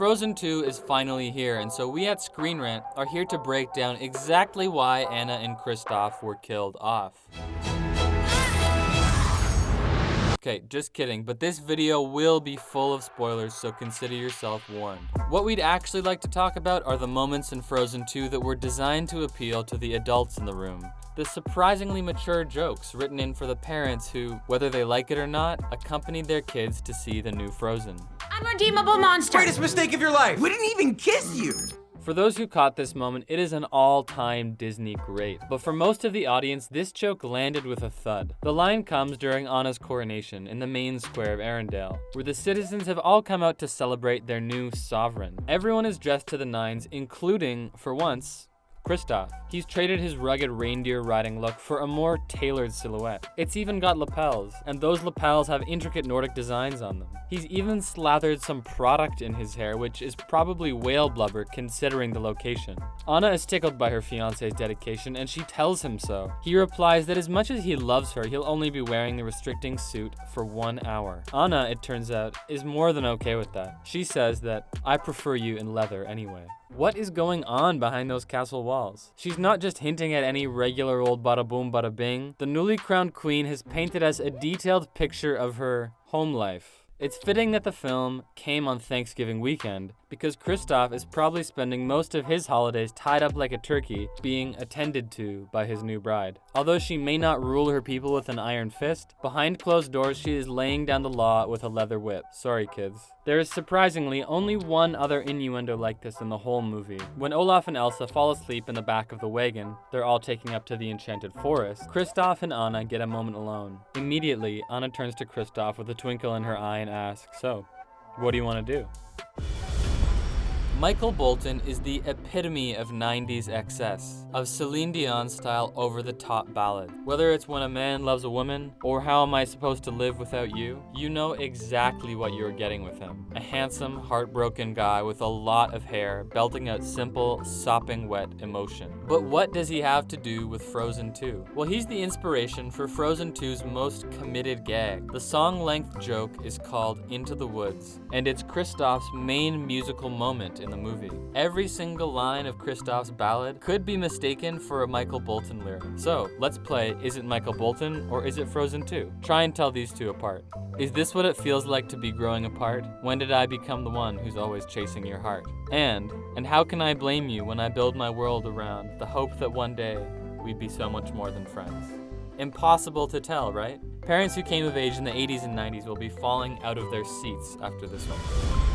Frozen 2 is finally here, and so we at ScreenRant are here to break down exactly why Anna and Kristoff were killed off. Okay, just kidding, but this video will be full of spoilers, so consider yourself warned. What we'd actually like to talk about are the moments in Frozen 2 that were designed to appeal to the adults in the room. The surprisingly mature jokes written in for the parents who, whether they like it or not, accompanied their kids to see the new Frozen. Unredeemable monster! Greatest mistake of your life! We didn't even kiss you! For those who caught this moment, it is an all-time Disney great. But for most of the audience, this joke landed with a thud. The line comes during Anna's coronation in the main square of Arendelle, where the citizens have all come out to celebrate their new sovereign. Everyone is dressed to the nines, including, for once, Kristoff. He's traded his rugged reindeer riding look for a more tailored silhouette. It's even got lapels, and those lapels have intricate Nordic designs on them. He's even slathered some product in his hair, which is probably whale blubber considering the location. Anna is tickled by her fiancé's dedication, and she tells him so. He replies that as much as he loves her, he'll only be wearing the restricting suit for 1 hour. Anna, it turns out, is more than okay with that. She says that, "I prefer you in leather anyway." What is going on behind those castle walls? She's not just hinting at any regular old bada boom bada bing. The newly crowned queen has painted us a detailed picture of her home life. It's fitting that the film came on Thanksgiving weekend because Kristoff is probably spending most of his holidays tied up like a turkey, being attended to by his new bride. Although she may not rule her people with an iron fist, behind closed doors she is laying down the law with a leather whip. Sorry, kids. There is surprisingly only one other innuendo like this in the whole movie. When Olaf and Elsa fall asleep in the back of the wagon, they're all taking up to the enchanted forest, Kristoff and Anna get a moment alone. Immediately, Anna turns to Kristoff with a twinkle in her eye and asks, "So, what do you want to do?" Michael Bolton is the epitome of 90s excess, of Celine Dion-style over-the-top ballad. Whether it's When a Man Loves a Woman, or How Am I Supposed to Live Without You, you know exactly what you're getting with him. A handsome, heartbroken guy with a lot of hair, belting out simple, sopping wet emotion. But what does he have to do with Frozen 2? Well, he's the inspiration for Frozen 2's most committed gag. The song-length joke is called Into the Woods, and it's Kristoff's main musical moment in the movie. Every single line of Kristoff's ballad could be mistaken for a Michael Bolton lyric. So, let's play Is It Michael Bolton or Is It Frozen 2? Try and tell these two apart. Is this what it feels like to be growing apart? When did I become the one who's always chasing your heart? And how can I blame you when I build my world around the hope that one day we'd be so much more than friends? Impossible to tell, right? Parents who came of age in the 80s and 90s will be falling out of their seats after this one.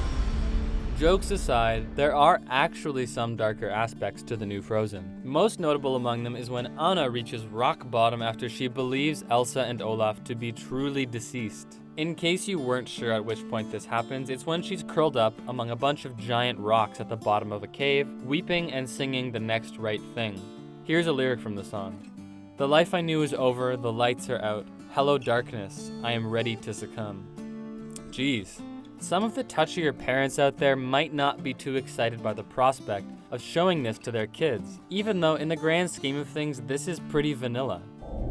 Jokes aside, there are actually some darker aspects to the new Frozen. Most notable among them is when Anna reaches rock bottom after she believes Elsa and Olaf to be truly deceased. In case you weren't sure at which point this happens, it's when she's curled up among a bunch of giant rocks at the bottom of a cave, weeping and singing the next right thing. Here's a lyric from the song. "The life I knew is over, the lights are out. Hello darkness, I am ready to succumb." Jeez. Some of the touchier parents out there might not be too excited by the prospect of showing this to their kids, even though in the grand scheme of things, this is pretty vanilla.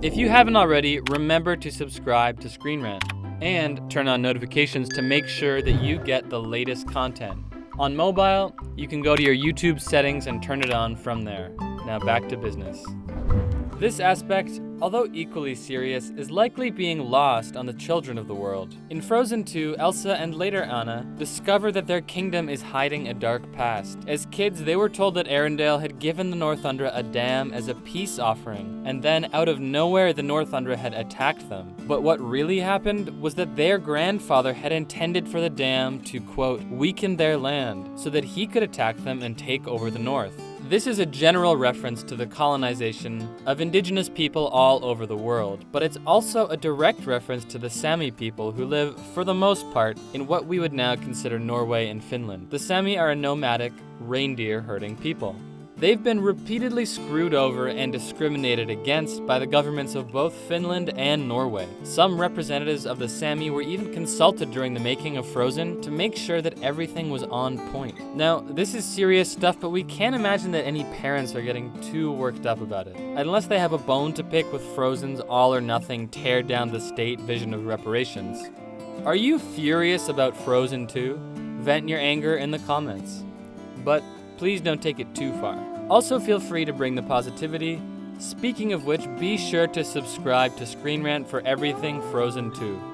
If you haven't already, remember to subscribe to ScreenRant and turn on notifications to make sure that you get the latest content. On mobile, you can go to your YouTube settings and turn it on from there. Now back to business. This aspect, although equally serious, is likely being lost on the children of the world. In Frozen 2, Elsa and later Anna discover that their kingdom is hiding a dark past. As kids, they were told that Arendelle had given the Northunder a dam as a peace offering, and then out of nowhere the Northunder had attacked them. But what really happened was that their grandfather had intended for the dam to, quote, weaken their land so that he could attack them and take over the north. This is a general reference to the colonization of indigenous people all over the world, but it's also a direct reference to the Sami people who live, for the most part, in what we would now consider Norway and Finland. The Sami are a nomadic, reindeer-herding people. They've been repeatedly screwed over and discriminated against by the governments of both Finland and Norway. Some representatives of the Sami were even consulted during the making of Frozen to make sure that everything was on point. Now, this is serious stuff, but we can't imagine that any parents are getting too worked up about it, unless they have a bone to pick with Frozen's all-or-nothing tear-down-the-state vision of reparations. Are you furious about Frozen 2? Vent your anger in the comments. But please don't take it too far. Also feel free to bring the positivity. Speaking of which, be sure to subscribe to ScreenRant for everything Frozen 2.